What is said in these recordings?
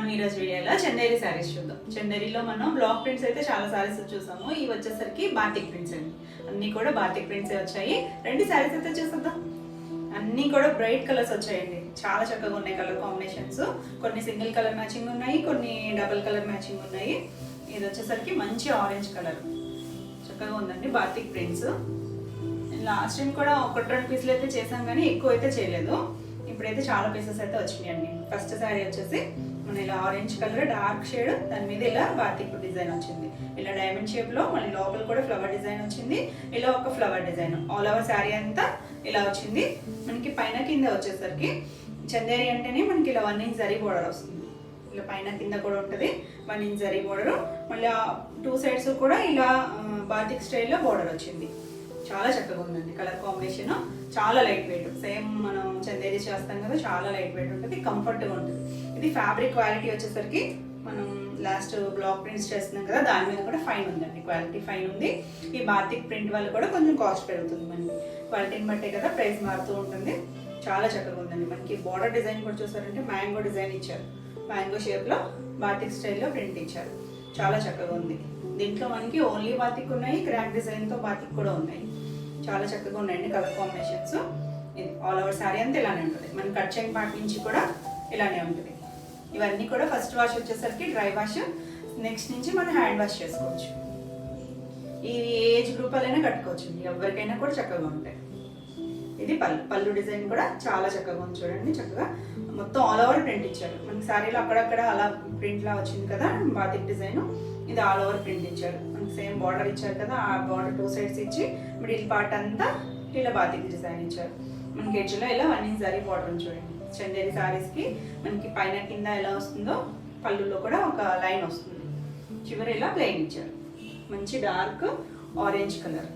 మనం ఈరోజు వీడియోలో చందేరి శారీస్ చూద్దాం. చందేరిలో మనం బ్లాక్ ప్రింట్స్ అయితే చాలా శారీస్ చూసాము. ఇవి వచ్చేసరికి బాతిక్ ప్రింట్స్ అండి. అన్ని కూడా బాతిక్ ప్రింట్స్ వచ్చాయి. రెండు శారీస్ అయితే చూసేద్దాం. అన్ని కూడా బ్రైట్ కలర్స్ వచ్చాయండి. చాలా చక్కగా ఉన్నాయి కలర్ కాంబినేషన్స్. కొన్ని సింగిల్ కలర్ మ్యాచింగ్ ఉన్నాయి, కొన్ని డబుల్ కలర్ మ్యాచింగ్ ఉన్నాయి. ఇది వచ్చేసరికి మంచి ఆరెంజ్ కలర్ చక్కగా ఉందండి. బాతిక్ ప్రింట్స్ లాస్ట్ టైం కూడా ఒకటి రెండు పీసులు అయితే చేసాం, కానీ ఎక్కువ అయితే చేయలేదు. ఇప్పుడైతే చాలా పీసెస్ అయితే వచ్చినాయండి. ఫస్ట్ శారీ వచ్చేసి మన ఇలా ఆరెంజ్ కలర్ డార్క్ షేడ్, దాని మీద ఇలా బాతిక్ డిజైన్ వచ్చింది. ఇలా డైమండ్ షేప్ లో మళ్ళీ లోపల కూడా ఫ్లవర్ డిజైన్ వచ్చింది. ఇలా ఒక flower design all over sari అంతా ఇలా వచ్చింది. మనకి పైన కింద వచ్చేసరికి చందేరి అంటేనే మనకి ఇలా 1 ఇంచ్ జరీ బోర్డర్ వస్తుంది. ఇలా పైన కింద కూడా ఉంటుంది 1 ఇంచ్ జరీ బోర్డర్. మళ్ళీ 2 సైడ్స్ కూడా ఇలా బాతిక్ స్టైల్లో బోర్డర్ వచ్చింది. చాలా చక్కగా ఉందండి. కలర్ కాంబినేషన్ చాలా లైట్ వెయిట్. సేమ్ మనం చందేరి చేస్తాం కదా, చాలా లైట్ వెయిట్ ఉంటుంది, కంఫర్ట్గా ఉంటుంది. ఇది ఫ్యాబ్రిక్ క్వాలిటీ వచ్చేసరికి మనం లాస్ట్ బ్లాక్ ప్రింట్స్ చేస్తున్నాం కదా, దాని మీద కూడా ఫైన్ ఉందండి. క్వాలిటీ ఫైన్ ఉంది. ఈ బాతిక్ ప్రింట్ వల్ల కూడా కొంచెం కాస్ట్ పెరుగుతుంది. మనకి క్వాలిటీని బట్టే కదా ప్రైస్ మారుతూ ఉంటుంది. చాలా చక్కగా ఉందండి. మనకి బార్డర్ డిజైన్ కూడా చూసారంటే మ్యాంగో డిజైన్ ఇచ్చారు. మ్యాంగో షేప్లో బాతిక్ స్టైల్లో ప్రింట్ ఇచ్చారు. చాలా చక్కగా ఉంది. దీంట్లో మనకి ఓన్లీ బాతిక్ ఉన్నాయి, క్రాక్ డిజైన్తో బాతిక్ కూడా ఉన్నాయి. చాలా చక్కగా ఉన్నాయండి కలర్ కాంబినేషన్స్. ఇది ఆల్ ఓవర్ శారీ అంతా ఇలానే ఉంటుంది. మన కట్ చైన్ పార్ట్ నుంచి కూడా ఇలానే ఉంటుంది. ఇవన్నీ కూడా ఫస్ట్ వాష్ వచ్చేసరికి డ్రై వాష్, నెక్స్ట్ నుంచి మనం హ్యాండ్ వాష్ చేసుకోవచ్చు. ఈ ఏజ్ గ్రూప్ వాళ్ళైనా కట్టుకోవచ్చు, ఎవరికైనా కూడా చక్కగా ఉంటాయి. ఇది పళ్ళు డిజైన్ కూడా చాలా చక్కగా ఉంది. చూడండి, చక్కగా మొత్తం ఆల్ ఓవర్ ప్రింట్ ఇచ్చారు. మనకి శారీలో అక్కడక్కడ అలా ప్రింట్ లా వచ్చింది కదా బాతిక్ డిజైన్, ఇది ఆల్ ఓవర్ ప్రింట్ ఇచ్చారు. మనకి సేమ్ బార్డర్ ఇచ్చారు కదా, ఆ బార్డర్ 2 సైడ్స్ ఇచ్చి మిడిల్ పార్ట్ అంతా ఇలా బాతిక్ డిజైన్ ఇచ్చారు. మనకి ఎడ్జ్లో ఇలా 1 ఇంచ్ జరీ బార్డర్ చూడండి. చందేరి శారీస్కి మనకి పైన కింద ఎలా వస్తుందో పళ్ళులో కూడా ఒక లైన్ వస్తుంది. చివరి ఇలా ప్లెయిన్ ఇచ్చారు. మంచి డార్క్ ఆరెంజ్ కలర్.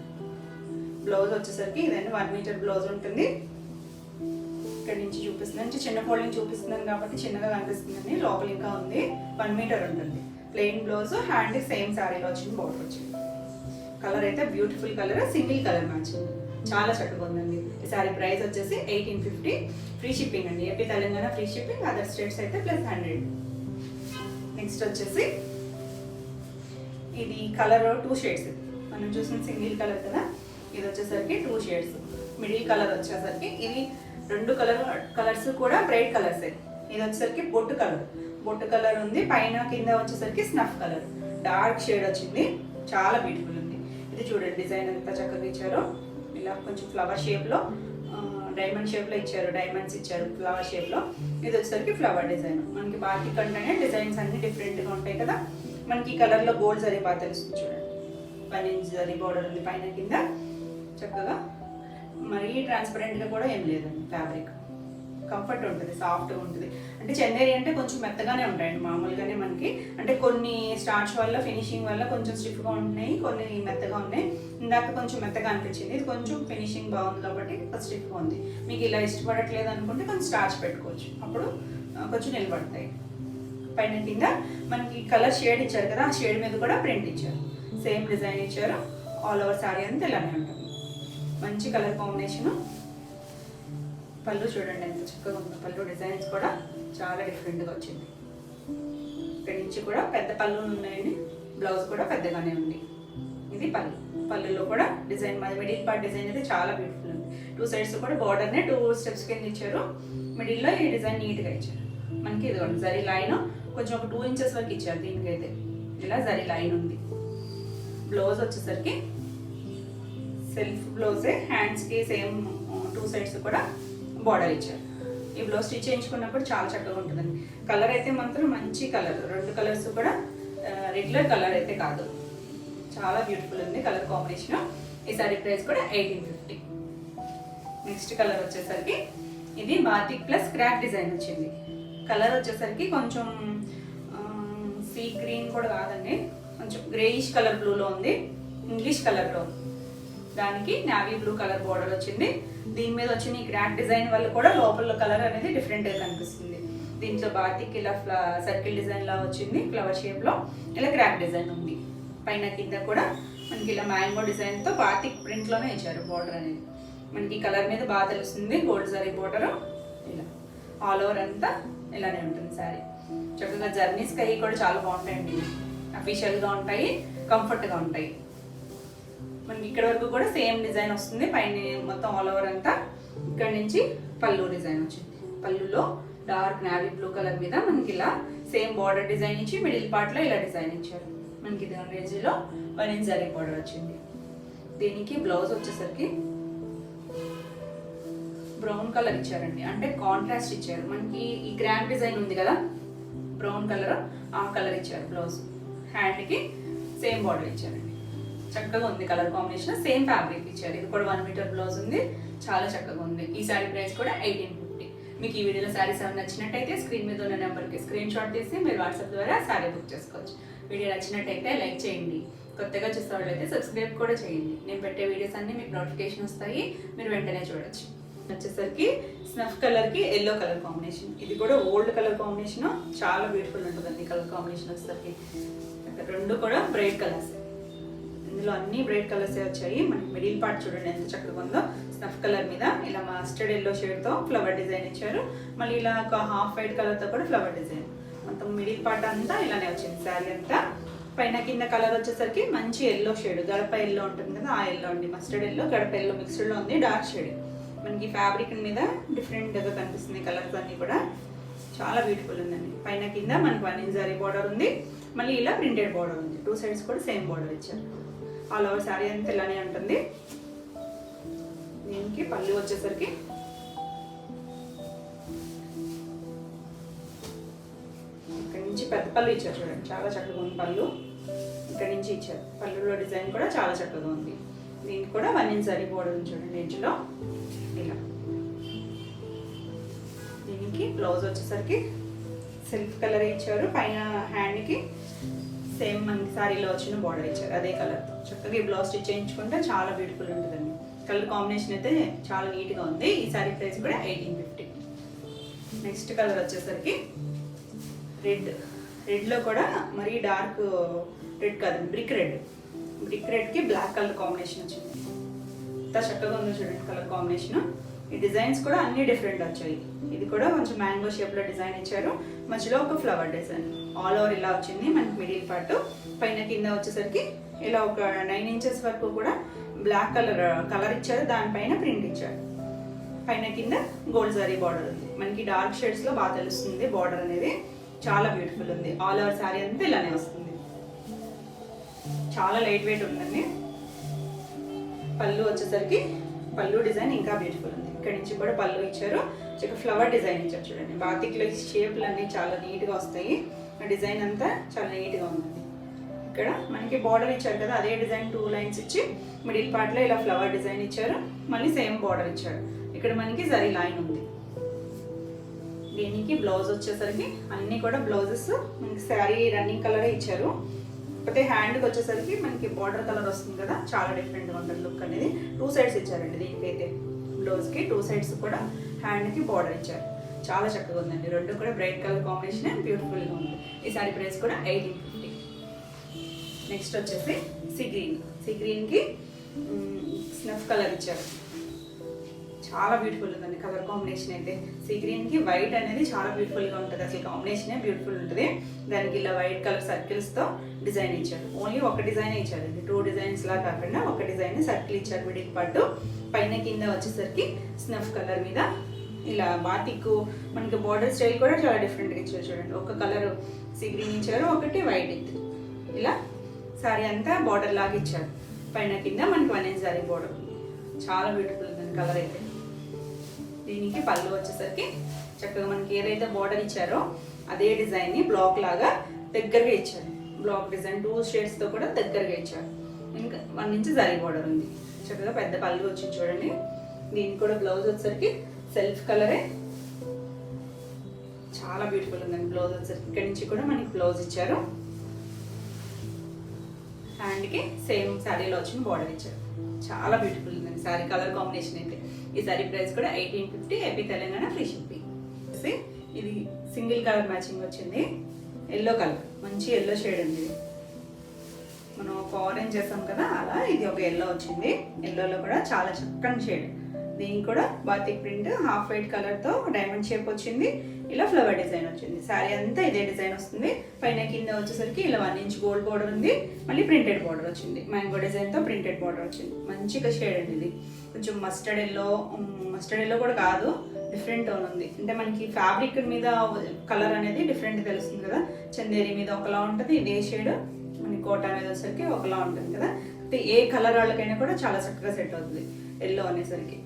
బ్లౌజ్ వచ్చేసరికి ఇదండి 1 మీటర్ బ్లౌజ్ ఉంటుంది. ఇక్కడ నుంచి చూపిస్తుంది అంటే చిన్న ఫోల్డింగ్ చూపిస్తున్నాను కాబట్టి చిన్నగా కనిపిస్తుందని. లోపల ఇంకా ఉంది, 1 మీటర్ ఉంటుంది. ప్లెయిన్ బ్లౌజ్, హ్యాండ్ సేమ్ శారీలో వచ్చింది, బోర్డర్ వచ్చింది. కలర్ అయితే beautiful colour, single colour matching. చాలా చక్కగా ఉందండి. ఈ శారీ ప్రైస్ వచ్చేసి 1850. ఫ్రీ షిప్పింగ్ అండి. AP Telangana free shipping, other states అయితే +100. నెక్స్ట్ వచ్చేసి ఇది కలర్ 2 షేడ్స్. మనం చూసిన సింగిల్ కలర్ కదా, ఇది వచ్చేసరికి 2 షేడ్స్. మిడిల్ కలర్ వచ్చేసరికి ఇది 2 కలర్స్ కూడా బ్రైట్ కలర్సే. ఇది వచ్చేసరికి బొట్టు కలర్ ఉంది. పైన కింద వచ్చేసరికి స్నఫ్ కలర్ డార్క్ షేడ్ వచ్చింది. చాలా బ్యూటిఫుల్ ఉంది. ఇది చూడండి, డిజైన్ ఎంత చక్కగా ఇచ్చారో. ఇలా కొంచెం ఫ్లవర్ షేప్లో, డైమండ్ షేప్లో ఇచ్చారు. డైమండ్స్ ఇచ్చారు ఫ్లవర్ షేప్లో. ఇది వచ్చేసరికి ఫ్లవర్ డిజైన్. మనకి బాతిక్ అంటేనే డిజైన్స్ అన్ని డిఫరెంట్గా ఉంటాయి కదా. మనకి ఈ కలర్లో గోల్డ్ జరీ బాగా తెలుస్తుంది. చూడండి, 1 ఇంచ్ జరీ బోర్డర్ ఉంది పైన కింద. చక్కగా మరీ ట్రాన్స్పరెంట్గా కూడా ఏం లేదండి. ఫ్యాబ్రిక్ కంఫర్ట్ ఉంటుంది, సాఫ్ట్గా ఉంటుంది. అంటే చందేరి అంటే కొంచెం మెత్తగానే ఉంటాయండి మామూలుగానే మనకి. అంటే కొన్ని స్టార్చ్ వల్ల, ఫినిషింగ్ వల్ల కొంచెం స్టిఫ్గా ఉంటున్నాయి, కొన్ని మెత్తగా ఉన్నాయి. ఇందాక కొంచెం మెత్తగా అనిపించింది, ఇది కొంచెం ఫినిషింగ్ బాగుంది కాబట్టి స్టిఫ్గా ఉంది. మీకు ఇలా ఇష్టపడట్లేదు అనుకుంటే కొంచెం స్టార్చ్ పెట్టుకోవచ్చు, అప్పుడు కొంచెం నిలబడతాయి. పైన కింద మనకి కలర్ షేడ్ ఇచ్చారు కదా, ఆ షేడ్ మీద కూడా ప్రింట్ ఇచ్చారు. సేమ్ డిజైన్ ఇచ్చారు. ఆల్ ఓవర్ శారీ అంతా ఇలానే ఉంటుంది. మంచి కలర్ కాంబినేషను. పళ్ళు చూడండి ఎంత చక్కగా ఉందో. పళ్ళు డిజైన్స్ కూడా చాలా డిఫరెంట్గా వచ్చింది. ఇక్కడి నుంచి కూడా పెద్ద పళ్ళు ఉన్నాయండి. బ్లౌజ్ కూడా పెద్దగానే ఉంది. ఇది పళ్ళులో కూడా డిజైన్, మిడిల్ పార్ట్ డిజైన్ అయితే చాలా బ్యూటిఫుల్ ఉంది. 2 సైడ్స్ కూడా బార్డర్నే 2 స్టెప్స్ కింద ఇచ్చారు. మిడిల్లో ఈ డిజైన్ నీట్గా ఇచ్చారు. మనకి ఇదిగోండి జరీ లైన్ కొంచెం ఒక 2 ఇంచెస్ వరకు ఇచ్చారు. దీనికైతే ఇలా జరీ లైన్ ఉంది. బ్లౌజ్ వచ్చేసరికి సెల్ఫ్ బ్లౌజే. హ్యాండ్స్కి సేమ్ 2 సైడ్స్ కూడా బార్డర్ ఇచ్చారు. ఈ బ్లౌజ్ స్టిచ్ చేయించుకున్నప్పుడు చాలా చక్కగా ఉంటుందండి. కలర్ అయితే మాత్రం మంచి కలర్. 2 కలర్స్ కూడా రెగ్యులర్ కలర్ అయితే కాదు. చాలా బ్యూటిఫుల్ ఉంది కలర్ కాంబినేషన్. ఈ సారీ ప్రైస్ కూడా 1850. నెక్స్ట్ కలర్ వచ్చేసరికి ఇది బాతిక్ ప్లస్ క్రాక్ డిజైన్ వచ్చింది. కలర్ వచ్చేసరికి కొంచెం సీ గ్రీన్ కూడా కాదండి, కొంచెం గ్రేయిష్ కలర్ బ్లూలో ఉంది. ఇంగ్లీష్ కలర్లో దానికి నావీ బ్లూ కలర్ బోర్డర్ వచ్చింది. దీని మీద వచ్చిన ఈ క్రాక్ డిజైన్ వల్ల కూడా లోపల కలర్ అనేది డిఫరెంట్గా కనిపిస్తుంది. దీంట్లో బాతిక్ ఇలా సర్కిల్ డిజైన్ లా వచ్చింది, ఫ్లవర్ షేప్లో. ఇలా క్రాక్ డిజైన్ ఉంది. పైన కింద కూడా మనకి ఇలా మ్యాంగో డిజైన్తో బాతిక్ ప్రింట్లోనే ఇచ్చారు బోర్డర్ అనేది. మనకి కలర్ మీద బాగా తెలుస్తుంది. గోల్డ్ జరీ బోర్డర్ ఇలా ఆల్ ఓవర్ అంతా ఇలానే ఉంటుంది శారీ. చక్కగా జర్నీస్కి అవి కూడా చాలా బాగుంటాయండి. అఫీషియల్గా ఉంటాయి, కంఫర్ట్గా ఉంటాయి. మనకి ఇక్కడ వరకు కూడా సేమ్ డిజైన్ వస్తుంది. పైన మొత్తం ఆల్ ఓవర్ అంతా. ఇక్కడ నుంచి పళ్ళు డిజైన్ వచ్చింది. పళ్ళులో డార్క్ నావీ బ్లూ కలర్ మీద మనకి ఇలా సేమ్ బార్డర్ డిజైన్ ఇచ్చి మిడిల్ పార్ట్లో ఇలా డిజైన్ ఇచ్చారు. మనకి ఇది రేంజ్లో 1 ఇంచ్ జరీ బార్డర్ వచ్చింది. దీనికి బ్లౌజ్ వచ్చేసరికి బ్రౌన్ కలర్ ఇచ్చారండి, అంటే కాంట్రాస్ట్ ఇచ్చారు. మనకి ఈ గ్రాండ్ డిజైన్ ఉంది కదా బ్రౌన్ కలర్, ఆ కలర్ ఇచ్చారు బ్లౌజ్. హ్యాండ్కి సేమ్ బార్డర్ ఇచ్చారండి. చక్కగా ఉంది కలర్ కాంబినేషన్. సేమ్ ఫ్యాబ్రిక్ ఇచ్చారు. ఇది కూడా 1 మీటర్ బ్లౌజ్ ఉంది. చాలా చక్కగా ఉంది. ఈ శారీ ప్రైస్ కూడా 1850. మీకు ఈ వీడియోలో శారీస్ ఏమైనా నచ్చినట్టయితే స్క్రీన్ మీద ఉన్న నెంబర్కి స్క్రీన్ షాట్ తీసి మీరు వాట్సాప్ ద్వారా శారీ బుక్ చేసుకోవచ్చు. వీడియో నచ్చినట్టయితే లైక్ చేయండి. కొత్తగా చూసే వాళ్ళైతే సబ్స్క్రైబ్ కూడా చేయండి. నేను పెట్టే వీడియోస్ అన్ని మీకు నోటిఫికేషన్ వస్తాయి, మీరు వెంటనే చూడొచ్చు. వచ్చేసరికి స్నఫ్ కలర్కి ఎల్లో కలర్ కాంబినేషన్. ఇది కూడా ఓల్డ్ కలర్ కాంబినేషన్, చాలా బ్యూటిఫుల్ ఉంటుందండి కలర్ కాంబినేషన్ వచ్చేసరికి. రెండు కూడా బ్రైట్ కలర్స్. ఇందులో అన్ని బ్రైట్ కలర్స్ వచ్చాయి. మనకి మిడిల్ పార్ట్ చూడండి ఎంత చక్కగా ఉందో. స్నఫ్ కలర్ మీద ఇలా మస్టర్డ్ ఎల్లో షేడ్తో ఫ్లవర్ డిజైన్ ఇచ్చారు. మళ్ళీ ఇలా ఒక హాఫ్ వైట్ కలర్తో కూడా ఫ్లవర్ డిజైన్. మొత్తం మిడిల్ పార్ట్ అంతా ఇలానే వచ్చింది శారీ అంతా. పైన కింద కలర్ వచ్చేసరికి మంచి ఎల్లో షేడ్, గడప ఎల్లో ఉంటుంది కదా, ఆ ఎల్లో అండి. మస్టర్డ్ ఎల్లో గడప ఎల్లో మిక్స్డ్లో ఉంది, డార్క్ షేడ్. మనకి ఫ్యాబ్రిక్ మీద డిఫరెంట్గా కనిపిస్తుంది కలర్స్ అన్నీ కూడా. చాలా బ్యూటిఫుల్ ఉందండి. పైన కింద మనకి 1 ఇంచ్ జరీ బార్డర్ ఉంది. మళ్ళీ ఇలా ప్రింటెడ్ బార్డర్ ఉంది. 2 సైడ్స్ కూడా సేమ్ బార్డర్ ఇచ్చారు. ఆల్ ఓవర్ శారీ అంతా ఇలానే ఉంటుంది. దీనికి పళ్ళు వచ్చేసరికి ఇక్కడ నుంచి పెద్ద పళ్ళు ఇచ్చారు చూడండి, చాలా చక్కగా ఉంది పళ్ళు. ఇక్కడ నుంచి ఇచ్చారు. పళ్ళులో డిజైన్ కూడా చాలా చక్కగా ఉంది. దీనికి కూడా 1 ఇంచ్ జరీ బార్డర్ ఉంది చూడండి ఎడ్జ్లో ఇలా. దీనికి బ్లౌజ్ వచ్చేసరికి సిల్క్ కలర్ ఇచ్చారు. పైన హ్యాండ్కి సేమ్ మనకి శారీలో వచ్చిన బార్డర్ ఇచ్చారు అదే కలర్తో. చక్కగా ఈ బ్లౌజ్ స్టిచ్ చేయించుకుంటే చాలా బ్యూటిఫుల్ ఉంటుందండి. కలర్ కాంబినేషన్ అయితే చాలా నీట్గా ఉంది. ఈ శారీ ప్రైస్ కూడా 1850. నెక్స్ట్ కలర్ వచ్చేసరికి రెడ్లో కూడా మరీ డార్క్ రెడ్ కాదు, బ్రిక్ రెడ్కి బ్లాక్ కలర్ కాంబినేషన్ వచ్చింది. ఎంత చక్కగా ఉందో చూడండి కలర్ కాంబినేషన్. ఈ డిజైన్స్ కూడా అన్ని డిఫరెంట్ వచ్చాయి. ఇది కూడా కొంచెం మ్యాంగో షేప్లో డిజైన్ ఇచ్చారు. మధ్యలో ఒక ఫ్లవర్ డిజైన్ ఆల్ ఓవర్ ఇలా వచ్చింది. మనకి మిడిల్ పార్ట్ పైన కింద వచ్చేసరికి ఇలా ఒక 9 ఇంచెస్ వరకు కూడా బ్లాక్ కలర్ ఇచ్చారు. దానిపైన ప్రింట్ ఇచ్చారు. పైన కింద గోల్డ్ జరీ బార్డర్ ఉంది. మనకి డార్క్ షేడ్స్లో బాగా తెలుస్తుంది బార్డర్ అనేది. చాలా బ్యూటిఫుల్ ఉంది. ఆల్ ఓవర్ శారీ అంతా ఇలానే వస్తుంది. చాలా లైట్ వెయిట్ ఉందండి. పళ్ళు వచ్చేసరికి పళ్ళు డిజైన్ ఇంకా బ్యూటిఫుల్ ఉంది. ఇక్కడ నుంచి కూడా పళ్ళు ఇచ్చారు. ఫ్లవర్ డిజైన్ ఇచ్చారు చూడండి. బాతిక్లో షేప్లు అన్నీ చాలా నీట్గా వస్తాయి. ఆ డిజైన్ అంతా చాలా నీట్గా ఉంది. ఇక్కడ మనకి బార్డర్ ఇచ్చారు కదా, అదే డిజైన్ 2 లైన్స్ ఇచ్చి మిడిల్ పార్ట్లో ఇలా ఫ్లవర్ డిజైన్ ఇచ్చారు. మళ్ళీ సేమ్ బార్డర్ ఇచ్చారు. ఇక్కడ మనకి జరీ లైన్ ఉంది. దీనికి బ్లౌజ్ వచ్చేసరికి అన్నీ కూడా బ్లౌజెస్ మనకి శారీ రన్నింగ్ కలరే ఇచ్చారు. కాకపోతే హ్యాండ్కి వచ్చేసరికి మనకి బార్డర్ కలర్ వస్తుంది కదా, చాలా డిఫరెంట్గా ఉంటుంది లుక్ అనేది. 2 సైడ్స్ ఇచ్చారండి దీనికైతే. బ్లౌజ్కి 2 సైడ్స్ కూడా హ్యాండ్కి బార్డర్ ఇచ్చారు. చాలా చక్కగా ఉందండి. రెండు కూడా బ్రైట్ కలర్ కాంబినేషన్ బ్యూటిఫుల్గా ఉంది. ఈ శారీ ప్రైస్ కూడా 1850. నెక్స్ట్ వచ్చేసి సీ గ్రీన్కి స్నఫ్ కలర్ ఇచ్చారు. చాలా బ్యూటిఫుల్ ఉందండి కలర్ కాంబినేషన్ అయితే. సీ గ్రీన్కి వైట్ అనేది చాలా బ్యూటిఫుల్గా ఉంటుంది. అసలు కాంబినేషనే బ్యూటిఫుల్ ఉంటుంది. దానికి ఇలా వైట్ కలర్ సర్కిల్స్తో డిజైన్ ఇచ్చారు. ఓన్లీ ఒక డిజైన్ ఇచ్చారు. 2 డిజైన్స్ లా కాకుండా ఒక డిజైన్ సర్కిల్ ఇచ్చారు మిడిల్ పార్ట్. పైన కింద వచ్చేసరికి స్నఫ్ కలర్ మీద ఇలా బాతిక్ మనకి బార్డర్ స్టైల్ కూడా చాలా డిఫరెంట్గా ఇచ్చారు చూడండి. ఒక కలర్ సీ గ్రీన్ ఇచ్చారు, ఒకటి వైట్ ఇచ్చారు. ఇలా శారీ అంతా బార్డర్ లాగా ఇచ్చారు. పైన కింద మనకి 1 ఇంచ్ జరీ బార్డర్. చాలా బ్యూటిఫుల్ ఉందండి కలర్ అయితే. దీనికి పళ్ళు వచ్చేసరికి చక్కగా మనకి ఏదైతే బార్డర్ ఇచ్చారో అదే డిజైన్ని బ్లాక్ లాగా దగ్గరగా ఇచ్చారు. బ్లాక్ డిజైన్ 2 షేడ్స్తో కూడా దగ్గరగా ఇచ్చారు. ఇంకా 1 ఇంచ్ జరీ బార్డర్ ఉంది. చక్కగా పెద్ద పళ్ళు వచ్చింది చూడండి. దీనికి కూడా బ్లౌజ్ వచ్చేసరికి సెల్ఫ్ కలరే. చాలా బ్యూటిఫుల్ ఉందండి బ్లౌజ్ వచ్చేసరికి. ఇక్కడ నుంచి కూడా మనకి బ్లౌజ్ ఇచ్చారు. హ్యాండ్కి సేమ్ శారీలో వచ్చిన బార్డర్ ఇచ్చారు. చాలా బ్యూటిఫుల్ ఉందండి శారీ కలర్ కాంబినేషన్ అయితే. ఈ శారీ ప్రైస్ కూడా 1850. AP Telangana free shipping. ఇది సింగిల్ కలర్ మ్యాచింగ్ వచ్చింది. ఎల్లో కలర్, మంచి ఎల్లో షేడ్ ఉంది. మనం ఒక ఆరెంజ్ చేస్తాం కదా, అలా ఇది ఒక ఎల్లో వచ్చింది. ఎల్లోలో కూడా చాలా చక్కని షేడ్. దీనికి కూడా బాతిక్ ప్రింట్ హాఫ్ వైట్ కలర్తో డైమండ్ షేప్ వచ్చింది. ఇలా ఫ్లవర్ డిజైన్ వచ్చింది. శారీ అంతా ఇదే డిజైన్ వస్తుంది. పైన కింద వచ్చేసరికి ఇలా 1 ఇంచ్ గోల్డ్ బార్డర్ ఉంది. మళ్ళీ ప్రింటెడ్ బార్డర్ వచ్చింది. మ్యాంగో డిజైన్తో ప్రింటెడ్ బార్డర్ వచ్చింది. మంచిగా షేడ్ అండి ఇది. కొంచెం మస్టర్డ్ ఎల్లో కూడా కాదు, డిఫరెంట్ టోన్ ఉంది. అంటే మనకి ఫ్యాబ్రిక్ మీద కలర్ అనేది డిఫరెంట్ తెలుస్తుంది కదా. చందేరి మీద ఒకలా ఉంటుంది, ఇదే షేడ్ మనకి కోటా మీద వచ్చేసరికి ఒకలా ఉంటుంది కదా. ఏ కలర్ వాళ్ళకైనా కూడా చాలా చక్కగా సెట్ అవుతుంది. ఎల్లో అనేసరికి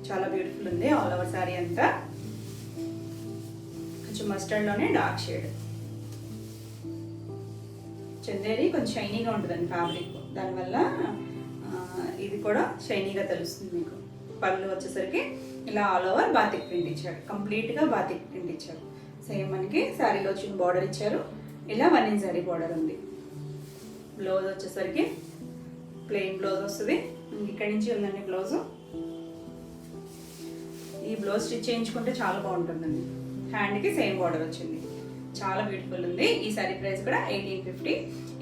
చాలా బ్యూటిఫుల్ ఉంది. ఆల్ ఓవర్ శారీ అంతా కొంచెం మస్టర్డ్లోనే డార్క్ షేడ్. చందేరి కొంచెం షైనీగా ఉంటుందండి ఫ్యాబ్రిక్, దానివల్ల ఇది కూడా షైనీగా తెలుస్తుంది మీకు. పళ్ళు వచ్చేసరికి ఇలా ఆల్ ఓవర్ బాతిక్ ప్రింట్ ఇచ్చారు. కంప్లీట్గా బాతిక్ ప్రింట్ ఇచ్చారు. సేమ్ మనకి శారీలో వచ్చిన బార్డర్ ఇచ్చారు. ఇలా 1 ఇంచ్ శారీ బార్డర్ ఉంది. బ్లౌజ్ వచ్చేసరికి ప్లెయిన్ బ్లౌజ్ వస్తుంది. ఇక్కడి నుంచి ఉందండి బ్లౌజు. ఈ బ్లౌజ్ స్టిచ్ చేయించుకుంటే చాలా బాగుంటుందండి. హ్యాండ్కి సేమ్ బార్డర్ వచ్చింది. చాలా బ్యూటిఫుల్ ఉంది. ఈ శారీ ప్రైస్ కూడా 1850.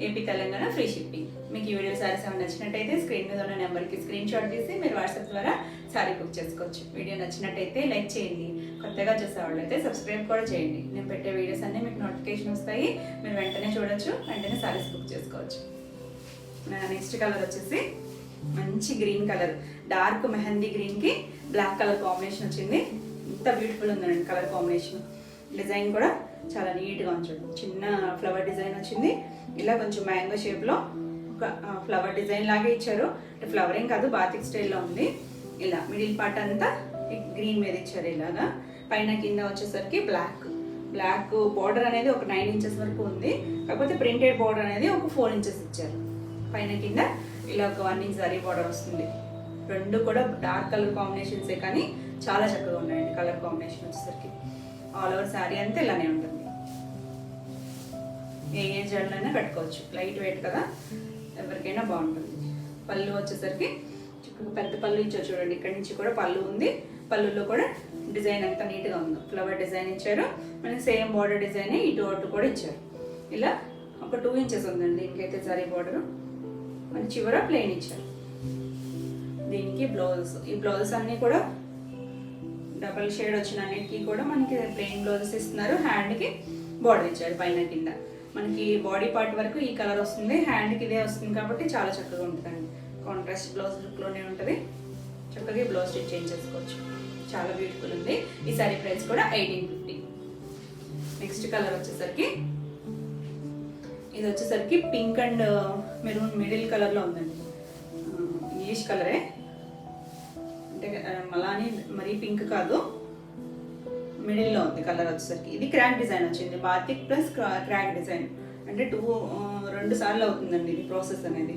AP Telangana free shipping. మీకు ఈ వీడియో శారీస్ ఏమైనా నచ్చినట్టయితే స్క్రీన్ మీద ఉన్న నెంబర్కి స్క్రీన్ షాట్ తీసి మీరు వాట్సాప్ ద్వారా శారీ బుక్ చేసుకోవచ్చు. వీడియో నచ్చినట్టయితే లైక్ చేయండి. కొత్తగా చూసేవాళ్ళైతే సబ్స్క్రైబ్ కూడా చేయండి. నేను పెట్టే వీడియోస్ అన్నీ మీకు నోటిఫికేషన్ వస్తాయి. మీరు వెంటనే చూడొచ్చు, వెంటనే శారీస్ బుక్ చేసుకోవచ్చు. నెక్స్ట్ కలర్ వచ్చేసి మంచి గ్రీన్ కలర్, డార్క్ మెహందీ గ్రీన్కి బ్లాక్ కలర్ కాంబినేషన్ వచ్చింది. ఎంత బ్యూటిఫుల్ ఉందండి కలర్ కాంబినేషన్. డిజైన్ కూడా చాలా నీట్గా ఉంచండి. చిన్న ఫ్లవర్ డిజైన్ వచ్చింది. ఇలా కొంచెం మ్యాంగో షేప్లో ఒక ఫ్లవర్ డిజైన్ లాగే ఇచ్చారు. అంటే ఫ్లవరింగ్ కాదు, బాతిక్ స్టైల్లో ఉంది. ఇలా మిడిల్ పార్ట్ అంతా గ్రీన్ మీద ఇచ్చారు. ఇలాగా పైన కింద వచ్చేసరికి బ్లాక్ బార్డర్ అనేది ఒక 9 ఇంచెస్ వరకు ఉంది. కాకపోతే ప్రింటెడ్ బార్డర్ అనేది ఒక 4 ఇంచెస్ ఇచ్చారు. పైన కింద ఇలా ఒక 1 ఇంచ్ జరీ బార్డర్ వస్తుంది. రెండు కూడా డార్క్ కలర్ కాంబినేషన్సే కానీ చాలా చక్కగా ఉన్నాయండి కలర్ కాంబినేషన్ వచ్చేసరికి. ఆల్ ఓవర్ శారీ అంతా ఇలానే ఉంటుంది. ఏ ఏజ్ వాళ్ళైనా కట్టుకోవచ్చు. లైట్ వెయిట్ కదా, ఎవరికైనా బాగుంటుంది. పళ్ళు వచ్చేసరికి పెద్ద పళ్ళు ఇచ్చారు చూడండి. ఇక్కడి నుంచి కూడా పళ్ళు ఉంది. పళ్ళులో కూడా డిజైన్ అంతా నీట్గా ఉంది. ఫ్లవర్ డిజైన్ ఇచ్చారు. మనకి సేమ్ బార్డర్ డిజైన్ ఇటు అటు కూడా ఇచ్చారు. ఇలా ఒక 2 ఇంచెస్ ఉందండి దీనికైతే జరీ బార్డర్. మన చివర ప్లెయిన్ ఇచ్చారు. దీనికి బ్లౌజెస్, ఈ బ్లౌజెస్ అన్నీ కూడా డబల్ షేడ్ వచ్చిన అన్నిటికీ కూడా మనకి ప్లెయిన్ బ్లౌజెస్ ఇస్తున్నారు. హ్యాండ్కి బార్డర్ ఇచ్చారు పైన కింద. మనకి బాడీ పార్ట్ వరకు ఈ కలర్ వస్తుంది, హ్యాండ్కి ఇదే వస్తుంది కాబట్టి చాలా చక్కగా ఉంటుందండి. కాంట్రాస్ట్ బ్లౌజ్ లుక్లోనే ఉంటుంది. చక్కగా బ్లౌజ్ స్టిచ్ చేయించేసుకోవచ్చు. చాలా బ్యూటిఫుల్ ఉంది. ఈ సారీ ప్రైస్ కూడా 1850. నెక్స్ట్ కలర్ వచ్చేసరికి ఇది వచ్చేసరికి పింక్ అండ్ మెరూన్ మిడిల్ కలర్లో ఉందండి. ఇంగ్లీష్ కలరే, అంటే మలాని మరీ పింక్ కాదు, మిడిల్లో ఉంది కలర్ వచ్చేసరికి. ఇది క్రాక్ డిజైన్ వచ్చింది. బాతిక్ ప్లస్ క్రాక్ డిజైన్ అంటే 2 సార్లు అవుతుందండి ఇది ప్రాసెస్ అనేది.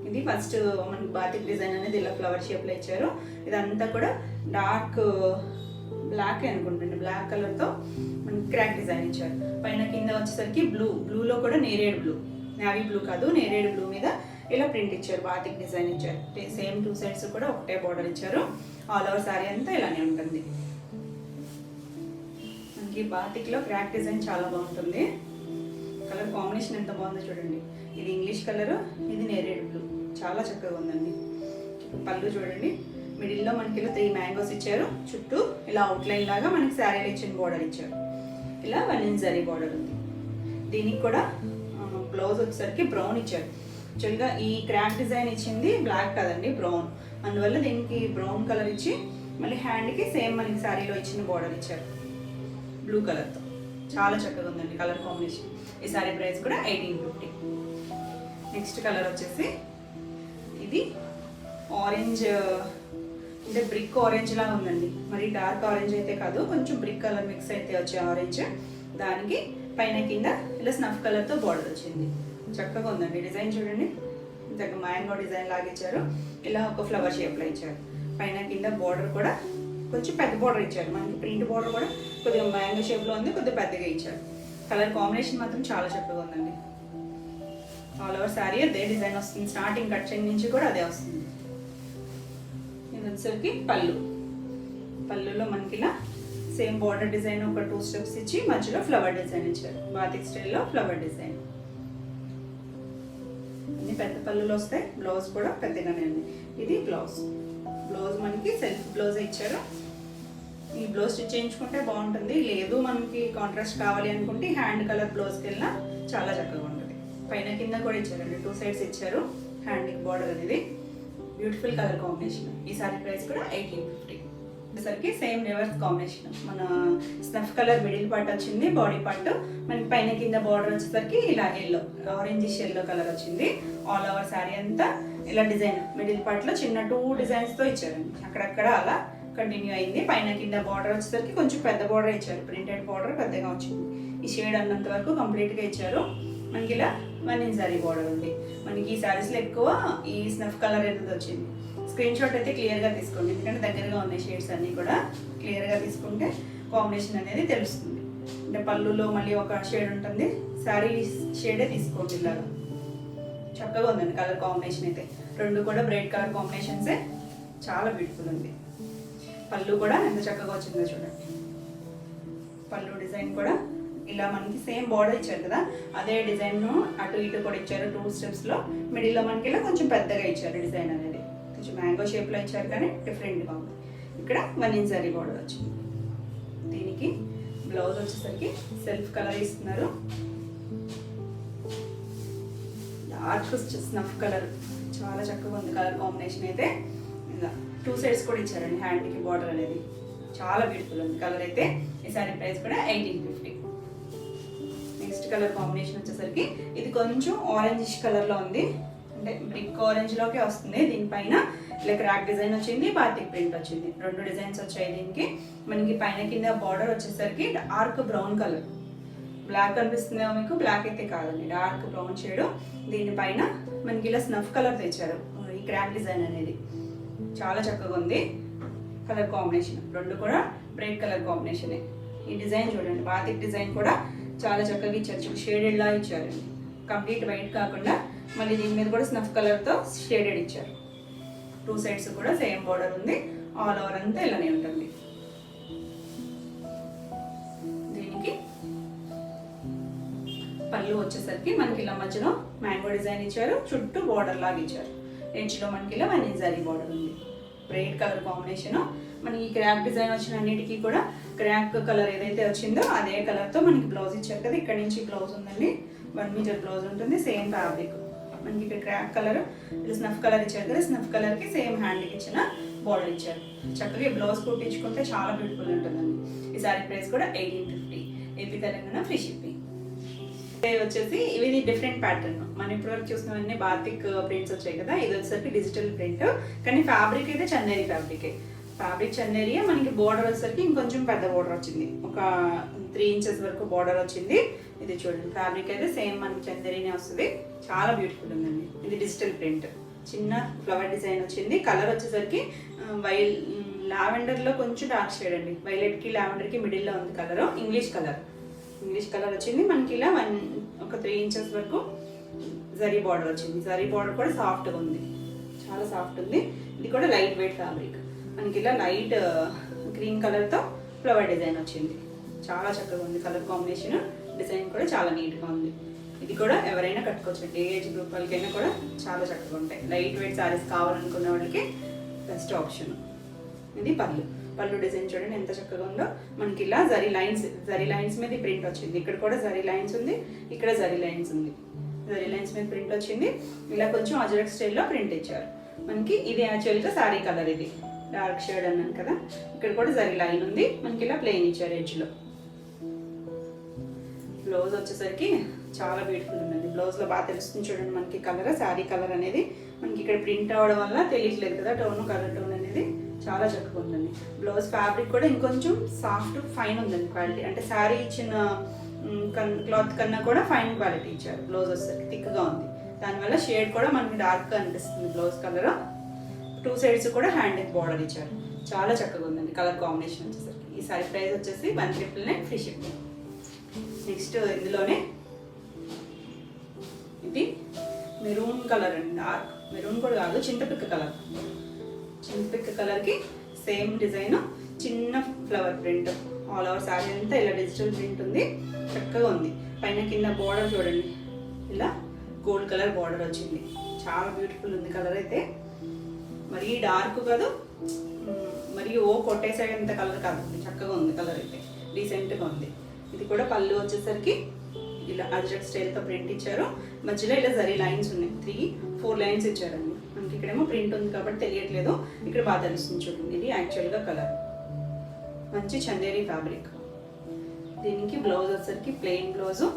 ఇది ఫస్ట్ మనకి బాతిక్ డిజైన్ అనేది ఇలా ఫ్లవర్ షేప్లో ఇచ్చారు. ఇదంతా కూడా డార్క్ బ్లాక్ అనుకుంటుంది. బ్లాక్ కలర్తో మనకి క్రాక్ డిజైన్ ఇచ్చారు. పైన కింద వచ్చేసరికి బ్లూలో కూడా నేరేడ్ బ్లూ, నావీ బ్లూ కాదు నేరేడ్ బ్లూ మీద ఇలా ప్రింట్ ఇచ్చారు. బాతిక్ డిజైన్ ఇచ్చారు. సేమ్ 2 సైడ్స్ కూడా ఒకటే బార్డర్ ఇచ్చారు. ఆల్ ఓవర్ శారీ అంతా ఇలానే ఉంటుంది. మనకి బాతిక్లో క్రాక్ డిజైన్ చాలా బాగుంటుంది. కలర్ కాంబినేషన్ ఎంత బాగుందో చూడండి. ఇది ఇంగ్లీష్ కలర్, ఇది నేరేడ్ బ్లూ. చాలా చక్కగా ఉందండి. పళ్ళు చూడండి. మిడిల్లో మనకి ఇలా 3 మ్యాంగోస్ ఇచ్చారు. చుట్టూ ఇలా అవుట్లైన్ లాగా మనకి శారీలో ఇచ్చిన బార్డర్ ఇచ్చారు. ఇలా 1 ఇంచ్ జరీ బార్డర్ ఉంది. దీనికి కూడా బ్లౌజ్ వచ్చేసరికి బ్రౌన్ ఇచ్చారు. యాక్చువల్గా ఈ క్రాక్ డిజైన్ ఇచ్చింది బ్లాక్ కదండి, బ్రౌన్. అందువల్ల దీనికి బ్రౌన్ కలర్ ఇచ్చి మళ్ళీ హ్యాండ్కి సేమ్ మనకి శారీలో ఇచ్చిన బార్డర్ ఇచ్చారు బ్లూ కలర్తో. చాలా చక్కగా ఉందండి కలర్ కాంబినేషన్. ఈ శారీ ప్రైస్ కూడా 1850. నెక్స్ట్ కలర్ వచ్చేసి ఇది ఆరెంజ్, అంటే బ్రిక్ ఆరెంజ్ లాగా ఉందండి. మరి డార్క్ ఆరెంజ్ అయితే కాదు, కొంచెం బ్రిక్ కలర్ మిక్స్ అయితే వచ్చే ఆరెంజ్. దానికి పైన కింద ఇలా స్నఫ్ కలర్తో బార్డర్ వచ్చింది. చక్కగా ఉందండి డిజైన్ చూడండి. ఇంతకు మ్యాంగో డిజైన్ లాగా ఇచ్చారు. ఇలా ఒక ఫ్లవర్ షేప్లో ఇచ్చారు. పైన కింద బార్డర్ కూడా కొంచెం పెద్ద బార్డర్ ఇచ్చారు. మనకి ప్రింట్ బార్డర్ కూడా కొద్దిగా మ్యాంగో షేప్లో ఉంది, కొద్దిగా పెద్దగా ఇచ్చారు. కలర్ కాంబినేషన్ మాత్రం చాలా చక్కగా ఉందండి. ఆల్ ఓవర్ శారీ అదే డిజైన్ వస్తుంది. స్టార్టింగ్ కట్ చెంగ్ నుంచి కూడా అదే వస్తుంది. ఇది వచ్చేసరికి పళ్ళులో మనకి ఇలా సేమ్ బార్డర్ డిజైన్ ఒక 2 స్టెప్స్ ఇచ్చి మధ్యలో ఫ్లవర్ డిజైన్ ఇచ్చారు. బాతిక్ స్టైల్లో ఫ్లవర్ డిజైన్. అన్ని పెద్ద పళ్ళులో వస్తాయి. బ్లౌజ్ కూడా పెద్దగానే ఉంది. ఇది బ్లౌజ్. బ్లౌజ్ మనకి సెల్ఫ్ బ్లౌజ్ ఇచ్చారు. ఈ బ్లౌజ్ స్టిచ్ చేయించుకుంటే బాగుంటుంది, లేదు మనకి కాంట్రాస్ట్ కావాలి అనుకుంటే హ్యాండ్ కలర్ బ్లౌజ్కి వెళ్ళినా చాలా చక్కగా ఉంటుంది. పైన కింద కూడా ఇచ్చారండి, 2 సైడ్స్ ఇచ్చారు. హ్యాండ్కి బార్డర్ అనేది బ్యూటిఫుల్ కలర్ కాంబినేషన్. ఈ సారీ ప్రైస్ కూడా 1850. వచ్చేసరికి సేమ్ రివర్స్ కాంబినేషన్. మన స్నఫ్ కలర్ మిడిల్ పార్ట్ వచ్చింది, బాడీ పార్ట్ మనకి పైన కింద బార్డర్ వచ్చేసరికి ఇలా ఎల్లో, ఆరెంజిష్ ఎల్లో కలర్ వచ్చింది. ఆల్ ఓవర్ శారీ అంతా ఇలా డిజైన్ మిడిల్ పార్ట్ లో చిన్న 2 డిజైన్స్ తో ఇచ్చారండి. అక్కడక్కడ అలా కంటిన్యూ అయింది. పైన కింద బార్డర్ వచ్చేసరికి కొంచెం పెద్ద బార్డర్ ఇచ్చారు, ప్రింటెడ్ బార్డర్ పెద్దగా వచ్చింది. ఈ షేడ్ అన్నంత వరకు కంప్లీట్ గా ఇచ్చారు. మనకి ఇలా 1 ఇంచ్ సారీ బార్డర్ ఉంది. మనకి ఈ శారీస్ లో ఎక్కువ ఈ స్నఫ్ కలర్ అనేది వచ్చింది. స్క్రీన్ షాట్ అయితే క్లియర్ గా తీసుకోండి, ఎందుకంటే దగ్గరగా ఉన్నాయి షేడ్స్ అన్ని కూడా. క్లియర్ గా తీసుకుంటే కాంబినేషన్ అనేది తెలుస్తుంది. అంటే పళ్ళులో మళ్ళీ ఒక షేడ్ ఉంటుంది, శారీ షేడే తీసుకోండి. ఇలాగా చక్కగా ఉందండి కలర్ కాంబినేషన్ అయితే. 2 కూడా బ్రైట్ కలర్ కాంబినేషన్సే, చాలా బ్యూటిఫుల్ ఉంది. పళ్ళు కూడా ఎంత చక్కగా వచ్చిందో చూడండి. పళ్ళు డిజైన్ కూడా ఇలా మనకి సేమ్ బార్డర్ ఇచ్చారు కదా, అదే డిజైన్ అటు ఇటు కూడా ఇచ్చారు. 2 స్టెప్స్ లో మిడిల్ లో మనకి ఇలా కొంచెం పెద్దగా ఇచ్చారు డిజైన్ అనేది. కొంచెం మ్యాంగో షేప్ లో ఇచ్చారు కానీ డిఫరెంట్ గా ఉంది. ఇక్కడ 1 ఇంచ్ సారీ బార్డర్ వచ్చింది. దీనికి బ్లౌజ్ వచ్చేసరికి సెల్ఫ్ కలర్ ఇస్తున్నారు, డార్క్ స్నఫ్ కలర్. చాలా చక్కగా ఉంది కలర్ కాంబినేషన్ అయితే. ఇలా 2 సైడ్స్ కూడా ఇచ్చారండి హ్యాండ్కి బార్డర్ అనేది. చాలా బ్యూటిఫుల్ ఉంది కలర్ అయితే. ఈ సారీ ప్రైస్ కూడా 1850. నెక్స్ట్ కలర్ కాంబినేషన్ వచ్చేసరికి ఇది కొంచెం ఆరెంజిష్ కలర్ లో ఉంది, అంటే బ్రిక్ ఆరెంజ్ లోకే వస్తుంది. దీనిపైన ఇలా క్రాక్ డిజైన్ వచ్చింది, బాతిక్ ప్రింట్ వచ్చింది. 2 డిజైన్స్ వచ్చాయి దీనికి. మనకి పైన కింద బార్డర్ వచ్చేసరికి డార్క్ బ్రౌన్ కలర్. బ్లాక్ కనిపిస్తుందేమో మీకు, బ్లాక్ అయితే కాదండి, డార్క్ బ్రౌన్ షేడ్. దీనిపైన మనకి ఇలా స్నఫ్ కలర్ తెచ్చారు, ఈ క్రాక్ డిజైన్ అనేది. చాలా చక్కగా ఉంది కలర్ కాంబినేషన్. 2 కూడా బ్రైట్ కలర్ కాంబినేషన్. ఈ డిజైన్ చూడండి, బాతిక్ డిజైన్ కూడా చాలా చక్కగా ఇచ్చారు, షేడెడ్ లా ఇచ్చారు. కంప్లీట్ వైట్ కాకుండా మళ్ళీ దీని మీద కూడా స్నఫ్ కలర్ తో షేడెడ్ ఇచ్చారు. 2 సైడ్స్ కూడా సేమ్ బార్డర్ ఉంది. ఆల్ ఓవర్ అంతా ఇలానే ఉంటుంది. దీనికి పళ్ళు వచ్చేసరికి మనకి ఇలా మధ్యలో మ్యాంగో డిజైన్ ఇచ్చారు, చుట్టూ బార్డర్ లాగా ఇచ్చారు. ఎడ్జ్ లో మనకి ఇలా 1 ఇంచ్ సారీ బార్డర్ ఉంది. Bright colour combination. మనకి క్రాక్ డిజైన్ వచ్చిన అన్నిటికీ కూడా క్రాక్ కలర్ ఏదైతే వచ్చిందో అదే కలర్ తో మనకి బ్లౌజ్ ఇచ్చారు కదా. ఇక్కడ నుంచి బ్లౌజ్ ఉందండి, 1 మీటర్ బ్లౌజ్ ఉంటుంది. సేమ్ ఫ్యాబ్రిక్ మనకి ఇక్కడ క్రాక్ కలర్, ఇలా స్నఫ్ కలర్ ఇచ్చారు కదా, స్నఫ్ కలర్ కి సేమ్ హ్యాండ్కి ఇచ్చిన బార్డర్ ఇచ్చారు. చక్కగా ఈ బ్లౌజ్ కుట్టించుకుంటే చాలా బ్యూటిఫుల్ ఉంటుందండి. ఈ సారీ ప్రైస్ కూడా 1850. AP Telangana free shipping. వచ్చేసి ఇది డిఫరెంట్ ప్యాటర్న్. మనం ఇప్పటివరకు చూసినవన్నీ బాతిక్ ప్రింట్స్ వచ్చాయి కదా, ఇది వచ్చేసరికి డిజిటల్ ప్రింట్. కానీ ఫ్యాబ్రిక్ అయితే చందేరి ఫ్యాబ్రికే. ఫ్యాబ్రిక్ చందేరి. మనకి బోర్డర్ వచ్చేసరికి ఇంకొంచెం పెద్ద బోర్డర్ వచ్చింది, ఒక 3 ఇంచెస్ వరకు బోర్డర్ వచ్చింది. ఇది చూడండి, ఫ్యాబ్రిక్ అయితే సేమ్ మనకి చందేరినే వస్తుంది. చాలా బ్యూటిఫుల్ ఉందండి. ఇది డిజిటల్ ప్రింట్, చిన్న ఫ్లవర్ డిజైన్ వచ్చింది. కలర్ వచ్చేసరికి లావెండర్ లో కొంచెం డార్క్ షేడ్ అండి. వైలెట్ కి లావెండర్ కి మిడిల్ లో ఉంది కలర్. ఇంగ్లీష్ కలర్ వచ్చింది. మనకి ఇలా ఒక 3 ఇంచెస్ వరకు జరీ బార్డర్ వచ్చింది. జరీ బార్డర్ కూడా సాఫ్ట్ గా ఉంది, చాలా సాఫ్ట్ ఉంది. ఇది కూడా లైట్ వెయిట్ ఫ్యాబ్రిక్. మనకి ఇలా లైట్ గ్రీన్ కలర్ తో ఫ్లవర్ డిజైన్ వచ్చింది. చాలా చక్కగా ఉంది కలర్ కాంబినేషన్. డిజైన్ కూడా చాలా నీట్ గా ఉంది. ఇది కూడా ఎవరైనా కట్టుకోవచ్చు, ఏ ఏజ్ గ్రూప్ వాళ్ళకైనా కూడా చాలా చక్కగా ఉంటాయి. లైట్ వెయిట్ సారీస్ కావాలనుకున్న వాళ్ళకి బెస్ట్ ఆప్షన్. ఇది పళ్ళు డిజైన్ చూడండి ఎంత చక్కగా ఉందో. మనకి ఇలా జరీ లైన్స్ మీద ప్రింట్ వచ్చింది. ఇక్కడ కూడా జరీ లైన్స్ ఉంది, ఇక్కడ జరీ లైన్స్ ఉంది. జరీ లైన్స్ మీద ప్రింట్ వచ్చింది. ఇలా కొంచెం అజరక్ స్టైల్లో ప్రింట్ ఇచ్చారు. మనకి ఇది యాక్చువల్గా సారీ కలర్, ఇది డార్క్ షేడ్ అన్నాను కదా. ఇక్కడ కూడా జరీ లైన్ ఉంది. మనకి ఇలా ప్లెయిన్ ఇచ్చారు ఎడ్జ్ లో. బ్లౌజ్ వచ్చేసరికి చాలా బ్యూటిఫుల్ ఉందండి. బ్లౌజ్ లో బాగా తెలుస్తుంది చూడండి మనకి కలర్, శారీ కలర్ అనేది. మనకి ఇక్కడ ప్రింట్ అవడం వల్ల తెలియట్లేదు కదా టోన్, కలర్ టోన్ అనేది. చాలా చక్కగా ఉందండి. బ్లౌజ్ ఫ్యాబ్రిక్ కూడా ఇంకొంచెం సాఫ్ట్ ఫైన్ ఉందండి క్వాలిటీ. అంటే శారీ ఇచ్చిన క్లాత్ కన్నా కూడా ఫైన్ క్వాలిటీ ఇచ్చారు. బ్లౌజ్ వచ్చేసరికి థిక్గా ఉంది, దానివల్ల షేడ్ కూడా మనకి డార్క్గా అనిపిస్తుంది బ్లౌజ్ కలర్. 2 సైడ్స్ కూడా హ్యాండ్ బార్డర్ ఇచ్చారు. చాలా చక్కగా ఉందండి కలర్ కాంబినేషన్ వచ్చేసరికి. ఈ సారీ ప్రైస్ వచ్చేసి 199 ఫ్రీ షిప్పింగ్. నెక్స్ట్ ఇందులోనే ఇది మెరూన్ కలర్ అండి, డార్క్ మెరూన్ కూడా కాదు, చింతపిక్క కలర్కి సేమ్ డిజైన్, చిన్న flower print. All over sari అంతా ఇలా డిజిటల్ ప్రింట్ ఉంది, చక్కగా ఉంది. పైన కింద బార్డర్ చూడండి, ఇలా గోల్డ్ కలర్ బార్డర్ వచ్చింది. చాలా బ్యూటిఫుల్ ఉంది కలర్ అయితే. మరీ డార్క్ కాదు, మరి ఓ కొట్టేసేంత కలర్ కాదు, చక్కగా ఉంది కలర్ అయితే, డీసెంట్గా ఉంది. ఇది కూడా పళ్ళు వచ్చేసరికి ఇలా అజ్రక్ స్టైల్తో ప్రింట్ ఇచ్చారు. మధ్యలో ఇలా జరీ లైన్స్ ఉన్నాయి, 3-4 లైన్స్ ఇచ్చారండి. మనకి ఇక్కడేమో ప్రింట్ ఉంది కాబట్టి తెలియట్లేదు, ఇక్కడ బాగా తెలుస్తుంది చూడండి. ఇది యాక్చువల్గా కలర్, మంచి చందేరి ఫ్యాబ్రిక్. దీనికి బ్లౌజ్ వచ్చేసరికి ప్లెయిన్ బ్లౌజు,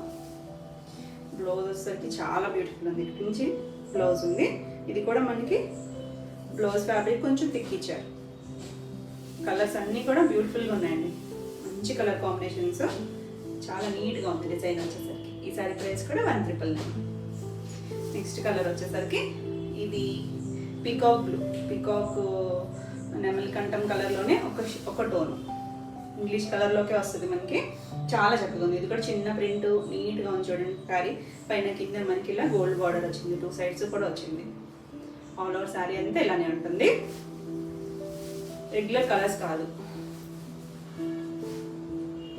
బ్లౌజ్ వచ్చేసరికి చాలా బ్యూటిఫుల్ ఉంది. ఇక్కడి నుంచి బ్లౌజ్ ఉంది. ఇది కూడా మనకి బ్లౌజ్ ఫ్యాబ్రిక్ కొంచెం థిక్ ఇచ్చారు. కలర్స్ అన్నీ కూడా బ్యూటిఫుల్గా ఉన్నాయండి, మంచి కలర్ కాంబినేషన్స్, చాలా నీట్గా ఉంది డిజైన్ వచ్చేసరికి. ఈ సారీ ప్రైస్ కూడా 1,999. నెక్స్ట్ కలర్ వచ్చేసరికి ఇది పీకాక్ బ్లూ, పీకాక్ నెమలి కంఠం కలర్లోనే ఒక టోను, ఇంగ్లీష్ కలర్లోకే వస్తుంది మనకి. చాలా చక్కగా ఉంది. ఇది కూడా చిన్న ప్రింట్, నీట్గా ఉంది చూడండి. శారీ పైన కింద మనకి ఇలా గోల్డ్ బార్డర్ వచ్చింది, 2 సైడ్స్ కూడా వచ్చింది. ఆల్ ఓవర్ శారీ అంతా ఇలానే ఉంటుంది, రెగ్యులర్ కలర్స్ కాదు.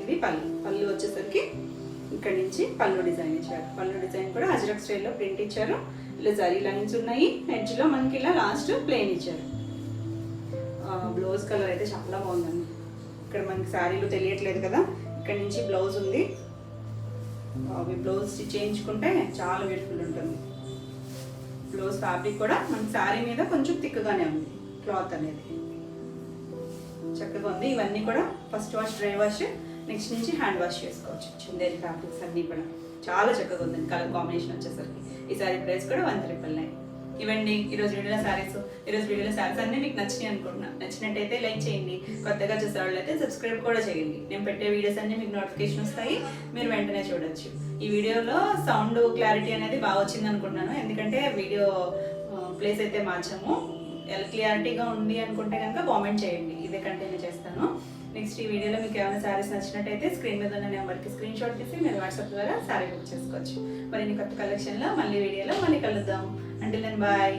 ఇది పళ్ళు వచ్చేసరికి ఇక్కడ నుంచి పళ్ళు డిజైన్ ఇచ్చారు. పళ్ళు డిజైన్ కూడా అజ్రక్ స్టైల్లో ప్రింట్ ఇచ్చారు. ఇలా జరీ లైన్స్ ఉన్నాయి, ఎడ్జ్లో మనకి ఇలా లాస్ట్ ప్లెయిన్ ఇచ్చారు. బ్లౌజ్ కలర్ అయితే చాలా బాగుందండి. ఇక్కడ మనకి శారీలో తెలియట్లేదు కదా, ఇక్కడ నుంచి బ్లౌజ్ ఉంది. అవి బ్లౌజ్ స్టిచ్ చేయించుకుంటే చాలా బ్యూటిఫుల్ ఉంటుంది. బ్లౌజ్ ఫ్యాబ్రిక్ కూడా మనకి శారీ మీద కొంచెం థిక్గానే ఉంది, క్లాత్ అనేది చక్కగా ఉంది. ఇవన్నీ కూడా first wash, dry wash, next నుంచి హ్యాండ్ వాష్ చేసుకోవచ్చు. చందేరి ఫ్యాబ్రిక్స్ అన్నీ కూడా చాలా చక్కగా ఉందండి. కలర్ కాంబినేషన్ వచ్చేసరికి ఈ సారీ ప్రైస్ కూడా 1,999. ఇవ్వండి ఈరోజు వీడియోలో శారీస్. ఈరోజు వీడియోలో శారీస్ అన్నీ మీకు నచ్చినాయి అనుకుంటున్నా. నచ్చినట్టయితే లైక్ చేయండి, కొత్తగా చూసే వాళ్ళు అయితే సబ్స్క్రైబ్ కూడా చేయండి. నేను పెట్టే వీడియోస్ అన్నీ మీకు నోటిఫికేషన్ వస్తాయి, మీరు వెంటనే చూడొచ్చు. ఈ వీడియోలో సౌండ్ క్లారిటీ అనేది బాగా వచ్చింది అనుకుంటున్నాను, ఎందుకంటే వీడియో ప్లేస్ అయితే మార్చాము. క్లియారిటీగా ఉంది అనుకుంటే కనుక కామెంట్ చేయండి, ఇదే కంటిన్యూ చేస్తాను. నెక్స్ట్ ఈ వీడియోలో మీకు ఏమైనా శారీస్ నచ్చినట్టయితే స్క్రీన్ మీద ఉన్న నెంబర్కి స్క్రీన్ షాట్ తీసి మీరు వాట్సాప్ ద్వారా శారీ బుక్ చేసుకోవచ్చు. మరిన్ని కొత్త కలెక్షన్లో మళ్ళీ వీడియోలో మళ్ళీ కలుద్దాం. అంటే నేను బాయ్.